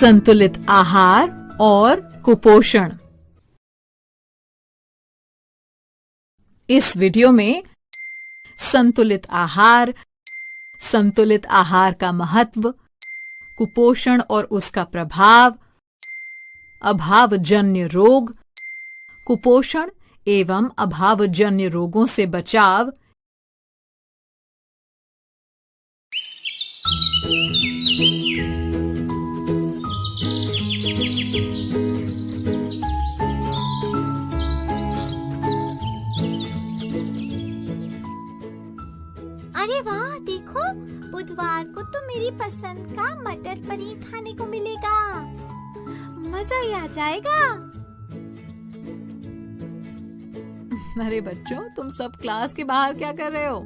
संतुलित आहार और कुपोषण। इस वीडियो में संतुलित आहार का महत्व, कुपोषण और उसका प्रभाव, अभावजन्य रोग, कुपोषण एवं अभावजन्य रोगों से बचाव, अरे वाह, देखो बुधवार को तो मेरी पसंद का मटर पनीर खाने को मिलेगा। मजा ही आ जाएगा। अरे बच्चों, तुम सब क्लास के बाहर क्या कर रहे हो?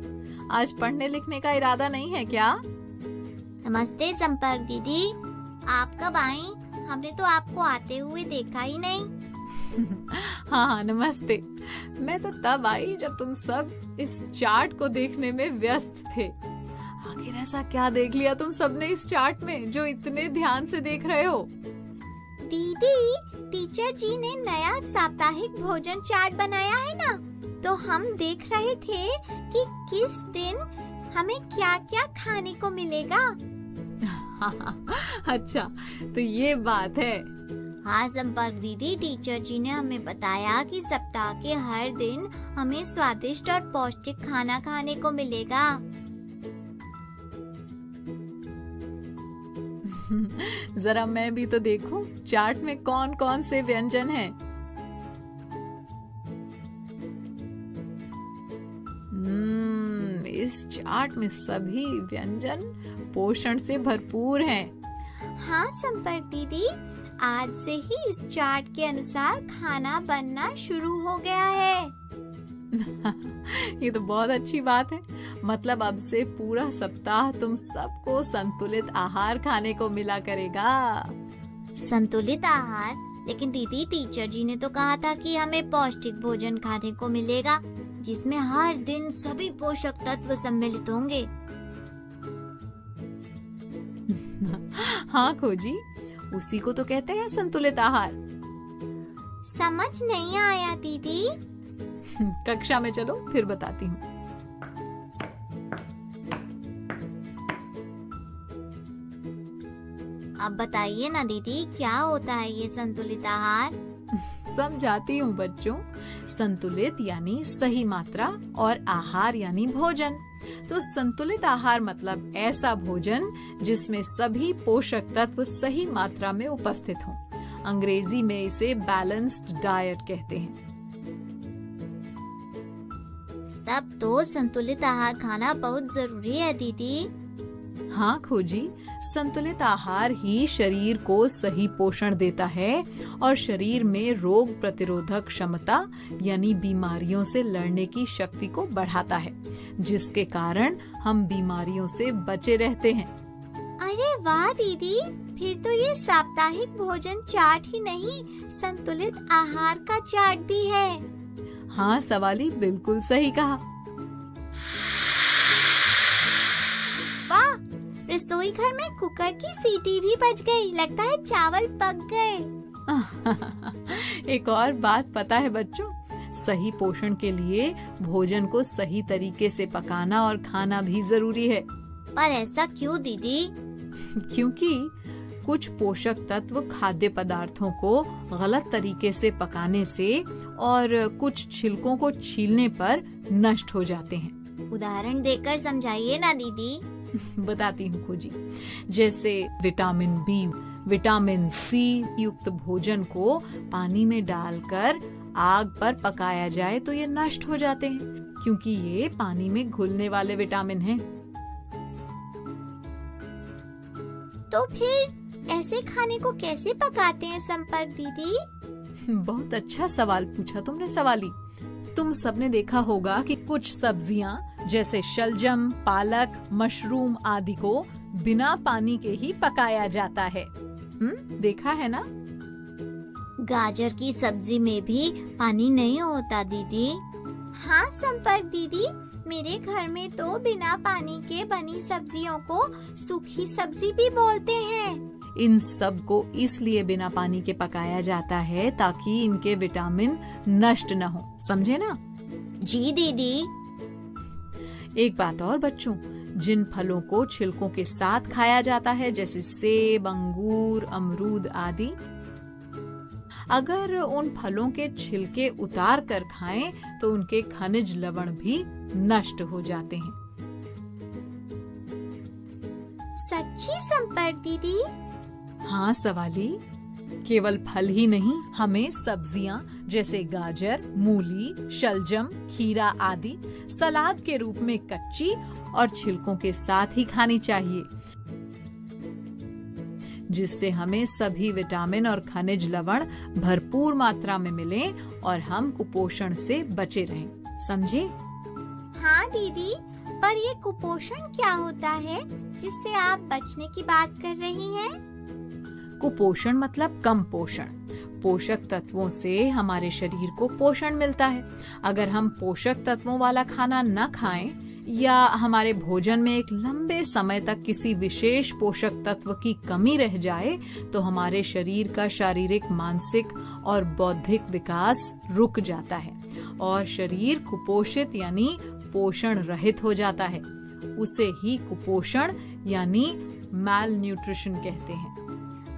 आज पढ़ने लिखने का इरादा नहीं है क्या? नमस्ते संपर्क दीदी, आप कब आई? हमने तो आपको आते हुए देखा ही नहीं। हाँ, नमस्ते। मैं तो तब आई जब तुम सब इस चार्ट को देखने में व्यस्त थे। आखिर ऐसा क्या देख लिया तुम सबने इस चार्ट में जो इतने ध्यान से देख रहे हो? दीदी, टीचर जी ने नया साप्ताहिक भोजन चार्ट बनाया है ना, तो हम देख रहे थे कि किस दिन हमें क्या क्या खाने को मिलेगा। अच्छा, तो ये बात है। हाँ संपर्क दीदी, टीचर जी ने हमें बताया कि सप्ताह के हर दिन हमें स्वादिष्ट और पौष्टिक खाना खाने को मिलेगा। जरा मैं भी तो देखूं चार्ट में कौन कौन से व्यंजन हैं। इस चार्ट में सभी व्यंजन पोषण से भरपूर हैं। हाँ संपर्क दीदी, आज से ही इस चार्ट के अनुसार खाना बनना शुरू हो गया है। ये तो बहुत अच्छी बात है। मतलब अब से पूरा सप्ताह तुम सबको संतुलित आहार खाने को मिला करेगा। संतुलित आहार? लेकिन दीदी, टीचर जी ने तो कहा था कि हमें पौष्टिक भोजन खाने को मिलेगा, जिसमें हर दिन सभी पोषक तत्व सम्मिलित होंगे। हाँ खोजी, उसी को तो कहते हैं संतुलित आहार। समझ नहीं आया दीदी। कक्षा में चलो, फिर बताती हूँ। अब बताइए ना दीदी, क्या होता है ये संतुलित आहार? समझाती हूँ बच्चों। संतुलित यानी सही मात्रा और आहार यानी भोजन। तो संतुलित आहार मतलब ऐसा भोजन जिसमें सभी पोषक तत्व सही मात्रा में उपस्थित हों। अंग्रेजी में इसे बैलेंस्ड डाइट कहते हैं। तब तो संतुलित आहार खाना बहुत जरूरी है दीदी। हाँ खोजी, संतुलित आहार ही शरीर को सही पोषण देता है और शरीर में रोग प्रतिरोधक क्षमता यानी बीमारियों से लड़ने की शक्ति को बढ़ाता है, जिसके कारण हम बीमारियों से बचे रहते हैं। अरे वाह दीदी, फिर तो ये साप्ताहिक भोजन चार्ट ही नहीं, संतुलित आहार का चार्ट भी है। हाँ सवाली, बिल्कुल सही कहा। रसोई घर में कुकर की सीटी भी बज गई। लगता है चावल पक गए। एक और बात पता है बच्चों, सही पोषण के लिए भोजन को सही तरीके से पकाना और खाना भी जरूरी है। पर ऐसा क्यों दीदी? क्योंकि कुछ पोषक तत्व खाद्य पदार्थों को गलत तरीके से पकाने से और कुछ छिलकों को छीलने पर नष्ट हो जाते हैं। उदाहरण देकर समझाइए ना दीदी। बताती हूँ खोजी। जैसे विटामिन बी, विटामिन सी युक्त भोजन को पानी में डालकर आग पर पकाया जाए तो ये नष्ट हो जाते हैं, क्योंकि ये पानी में घुलने वाले विटामिन हैं। तो फिर ऐसे खाने को कैसे पकाते हैं संपर्क दीदी? बहुत अच्छा सवाल पूछा तुमने सवाली। तुम सबने देखा होगा कि कुछ सब्जियां जैसे शलजम, पालक, मशरूम आदि को बिना पानी के ही पकाया जाता है। देखा है ना? गाजर की सब्जी में भी पानी नहीं होता दीदी। हाँ संपर्क दीदी, मेरे घर में तो बिना पानी के बनी सब्जियों को सूखी सब्जी भी बोलते हैं। इन सब को इसलिए बिना पानी के पकाया जाता है ताकि इनके विटामिन नष्ट न हो, समझे ना? जी दीदी। एक बात और बच्चों, जिन फलों को छिलकों के साथ खाया जाता है जैसे सेब, अंगूर, अमरूद आदि, अगर उन फलों के छिलके उतार कर खाएं तो उनके खनिज लवण भी नष्ट हो जाते हैं। सच्ची संपर्क दीदी? हाँ सवाली, केवल फल ही नहीं, हमें सब्जियां जैसे गाजर, मूली, शलजम, खीरा आदि सलाद के रूप में कच्ची और छिलकों के साथ ही खानी चाहिए, जिससे हमें सभी विटामिन और खनिज लवण भरपूर मात्रा में मिलें और हम कुपोषण से बचे रहें, समझे? हाँ दीदी, पर ये कुपोषण क्या होता है जिससे आप बचने की बात कर रही हैं? कुपोषण मतलब कम पोषण। पोषक तत्वों से हमारे शरीर को पोषण मिलता है। अगर हम पोषक तत्वों वाला खाना न खाएं या हमारे भोजन में एक लंबे समय तक किसी विशेष पोषक तत्व की कमी रह जाए तो हमारे शरीर का शारीरिक, मानसिक और बौद्धिक विकास रुक जाता है और शरीर कुपोषित यानी पोषण रहित हो जाता है। उसे ही कुपोषण यानी मैल न्यूट्रिशन कहते हैं।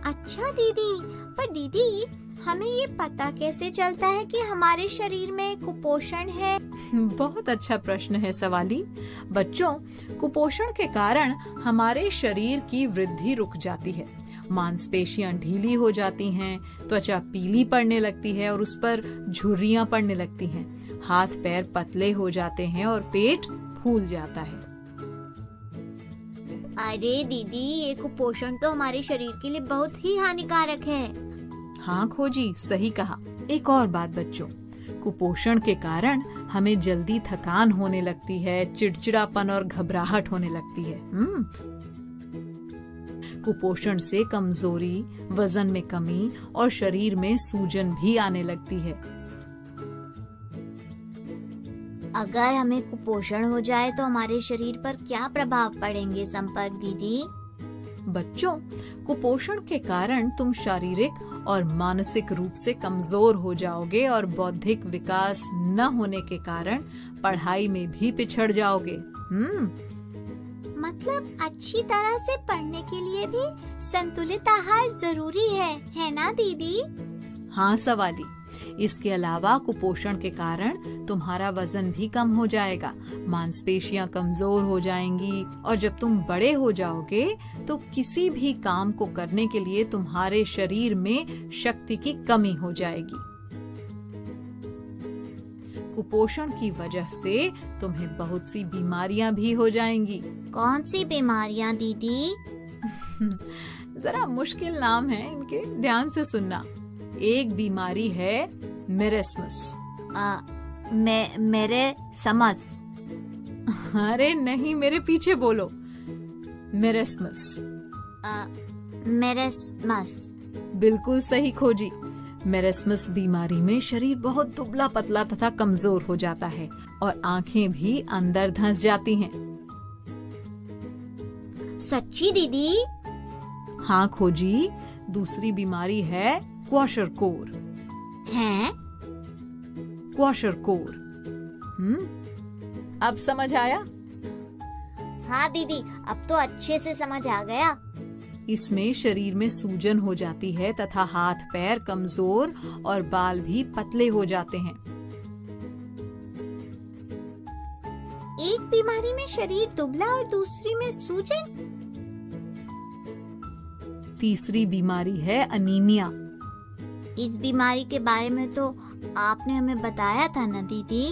अच्छा दीदी, पर दीदी हमें ये पता कैसे चलता है कि हमारे शरीर में कुपोषण है? बहुत अच्छा प्रश्न है सवाली। बच्चों, कुपोषण के कारण हमारे शरीर की वृद्धि रुक जाती है, मांसपेशियां ढीली हो जाती हैं, त्वचा पीली पड़ने लगती है और उस पर झुर्रियां पड़ने लगती हैं, हाथ पैर पतले हो जाते हैं और पेट फूल जाता है। अरे दीदी, ये कुपोषण तो हमारे शरीर के लिए बहुत ही हानिकारक है। हाँ खोजी, सही कहा। एक और बात बच्चों, कुपोषण के कारण हमें जल्दी थकान होने लगती है, चिड़चिड़ापन और घबराहट होने लगती है। कुपोषण से कमजोरी, वजन में कमी और शरीर में सूजन भी आने लगती है। अगर हमें कुपोषण हो जाए तो हमारे शरीर पर क्या प्रभाव पड़ेंगे संपर्क दीदी? बच्चों, कुपोषण के कारण तुम शारीरिक और मानसिक रूप से कमजोर हो जाओगे और बौद्धिक विकास न होने के कारण पढ़ाई में भी पिछड़ जाओगे। मतलब अच्छी तरह से पढ़ने के लिए भी संतुलित आहार जरूरी है ना दीदी? हाँ सवाली, इसके अलावा कुपोषण के कारण तुम्हारा वजन भी कम हो जाएगा, मांसपेशियां कमजोर हो जाएंगी और जब तुम बड़े हो जाओगे तो किसी भी काम को करने के लिए तुम्हारे शरीर में शक्ति की कमी हो जाएगी। कुपोषण की वजह से तुम्हें बहुत सी बीमारियां भी हो जाएंगी। कौन सी बीमारियां दीदी? जरा मुश्किल नाम है इनके, ध्यान से सुनना। एक बीमारी है मेरेस्मस। मेरे समस? अरे नहीं, मेरे पीछे बोलो। मेरेस्मस। मेरेस्मस। बिल्कुल सही खोजी। मेरेस्मस बीमारी में शरीर बहुत दुबला पतला तथा कमजोर हो जाता है और आंखें भी अंदर धंस जाती हैं। सच्ची दीदी? हाँ खोजी, दूसरी बीमारी है क्वाशरकोर। हैं? क्वाशरकोर। अब समझ आया? हाँ दीदी, अब तो अच्छे से समझ आ गया। इसमें शरीर में सूजन हो जाती है तथा हाथ पैर कमजोर और बाल भी पतले हो जाते हैं। एक बीमारी में शरीर दुबला और दूसरी में सूजन? तीसरी बीमारी है अनीमिया। इस बीमारी के बारे में तो आपने हमें बताया था ना दीदी?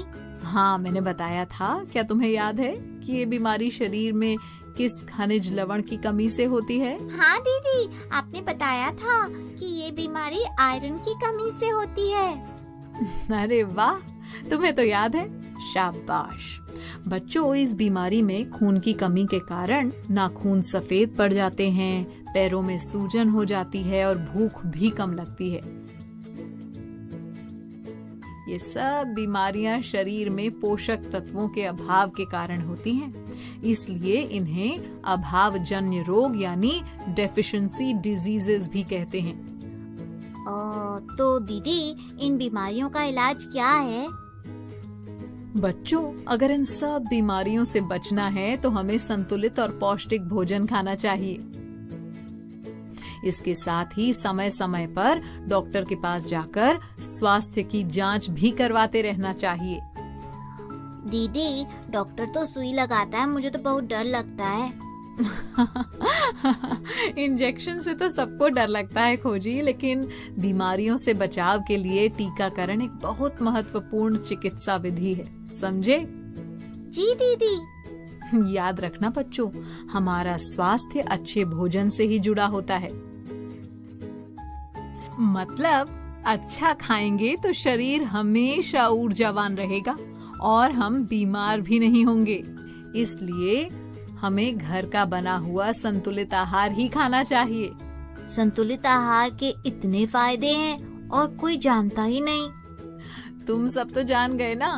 हाँ, मैंने बताया था। क्या तुम्हें याद है कि ये बीमारी शरीर में किस खनिज लवण की कमी से होती है? हाँ दीदी, आपने बताया था कि ये बीमारी आयरन की कमी से होती है। अरे वाह, तुम्हें तो याद है, शाबाश। बच्चों, इस बीमारी में खून की कमी के कारण नाखून सफेद पड़ जाते हैं, पैरों में सूजन हो जाती है और भूख भी कम लगती है। ये सब बीमारियां शरीर में पोषक तत्वों के अभाव के कारण होती हैं। इसलिए इन्हें अभावजन्य रोग यानी डेफिशिएंसी डिजीजेस भी कहते हैं। तो दीदी, इन बीमारियों का इलाज क्या है? बच्चों, अगर इन सब बीमारियों से बचना है तो हमें संतुलित और पौष्टिक भोजन खाना चाहिए। इसके साथ ही समय समय पर डॉक्टर के पास जाकर स्वास्थ्य की जांच भी करवाते रहना चाहिए। दीदी, डॉक्टर तो सुई लगाता है, मुझे तो बहुत डर लगता है। इंजेक्शन से तो सबको डर लगता है खोजी, लेकिन बीमारियों से बचाव के लिए टीकाकरण एक बहुत महत्वपूर्ण चिकित्सा विधि है, समझे? जी दीदी। याद रखना बच्चों, हमारा स्वास्थ्य अच्छे भोजन से ही जुड़ा होता है। मतलब अच्छा खाएंगे तो शरीर हमेशा ऊर्जावान रहेगा और हम बीमार भी नहीं होंगे। इसलिए हमें घर का बना हुआ संतुलित आहार ही खाना चाहिए। संतुलित आहार के इतने फायदे हैं और कोई जानता ही नहीं। तुम सब तो जान गए ना।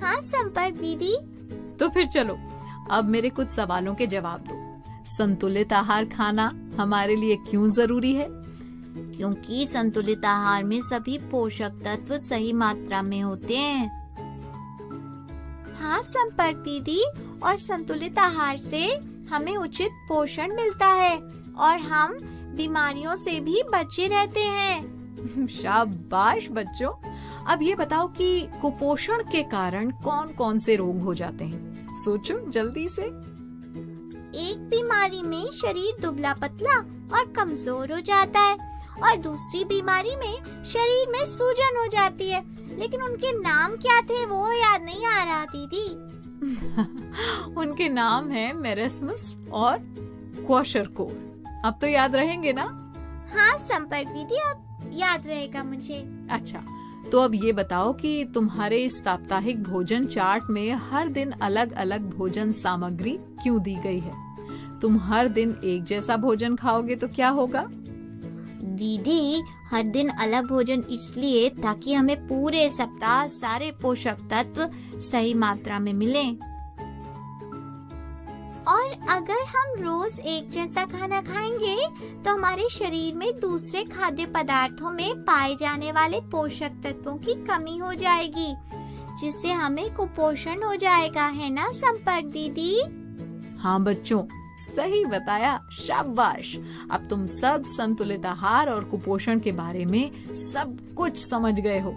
हाँ संपर्क दीदी। तो फिर चलो, अब मेरे कुछ सवालों के जवाब दो। संतुलित आहार खाना हमारे लिए क्यों जरूरी है? क्योंकि संतुलित आहार में सभी पोषक तत्व सही मात्रा में होते हैं। हाँ संपर्क दीदी, और संतुलित आहार से हमें उचित पोषण मिलता है और हम बीमारियों से भी बचे रहते हैं। शाबाश बच्चों। अब ये बताओ कि कुपोषण के कारण कौन कौन से रोग हो जाते हैं? सोचो जल्दी से। एक बीमारी में शरीर दुबला पतला और कमजोर हो जाता है और दूसरी बीमारी में शरीर में सूजन हो जाती है, लेकिन उनके नाम क्या थे वो याद नहीं आ रहा दीदी। उनके नाम है मेरेस्मस और क्वाशरकोर। अब तो याद रहेंगे ना? हाँ संपर्क दीदी, अब याद रहेगा मुझे। अच्छा, तो अब ये बताओ कि तुम्हारे इस साप्ताहिक भोजन चार्ट में हर दिन अलग अलग भोजन सामग्री क्यों दी गई है? तुम हर दिन एक जैसा भोजन खाओगे तो क्या होगा? दीदी, हर दिन अलग भोजन इसलिए ताकि हमें पूरे सप्ताह सारे पोषक तत्व सही मात्रा में मिलें। और अगर हम रोज एक जैसा खाना खाएंगे तो हमारे शरीर में दूसरे खाद्य पदार्थों में पाए जाने वाले पोषक तत्वों की कमी हो जाएगी, जिससे हमें कुपोषण हो जाएगा, है ना संपर्क दीदी? हाँ बच्चों, सही बताया, शाबाश। अब तुम सब संतुलित आहार और कुपोषण के बारे में सब कुछ समझ गए हो।